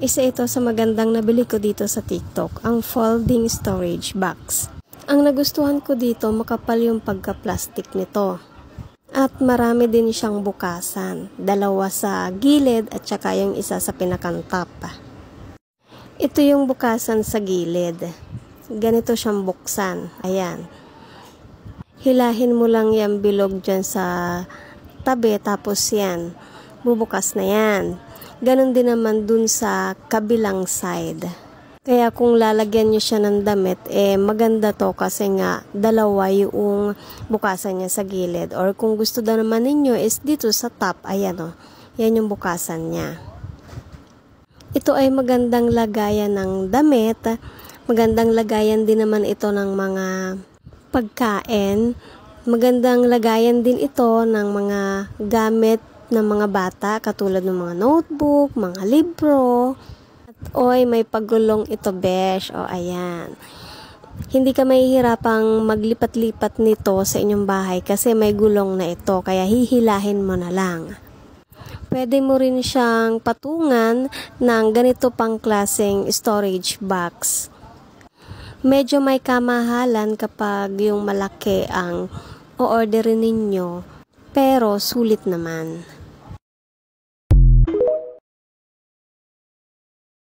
Isa ito sa magandang nabili ko dito sa TikTok, ang folding storage box. Ang nagustuhan ko dito, makapal yung pagka-plastic nito. At marami din siyang bukasan. Dalawa sa gilid at saka yung isa sa pinakantap. Ito yung bukasan sa gilid. Ganito siyang buksan. Ayan. Hilahin mo lang yung bilog dyan sa tabi, tapos yan. Bubukas na yan. Ganon din naman dun sa kabilang side. Kaya kung lalagyan nyo siya ng damit, maganda to kasi nga dalawa yung bukasan niya sa gilid. Or kung gusto na naman ninyo is dito sa top, ayan o. Yan yung bukasan niya. Ito ay magandang lagayan ng damit. Magandang lagayan din naman ito ng mga pagkain. Magandang lagayan din ito ng mga gamit ng mga bata katulad ng mga notebook, mga libro. Oy, may pagulong ito, besh. O, ayan. Hindi ka mahihirapang maglipat-lipat nito sa inyong bahay kasi may gulong na ito. Kaya hihilahin mo na lang. Pwede mo rin siyang patungan ng ganito pang klaseng storage box. Medyo may kamahalan kapag yung malaki ang o-orderin ninyo. Pero sulit naman.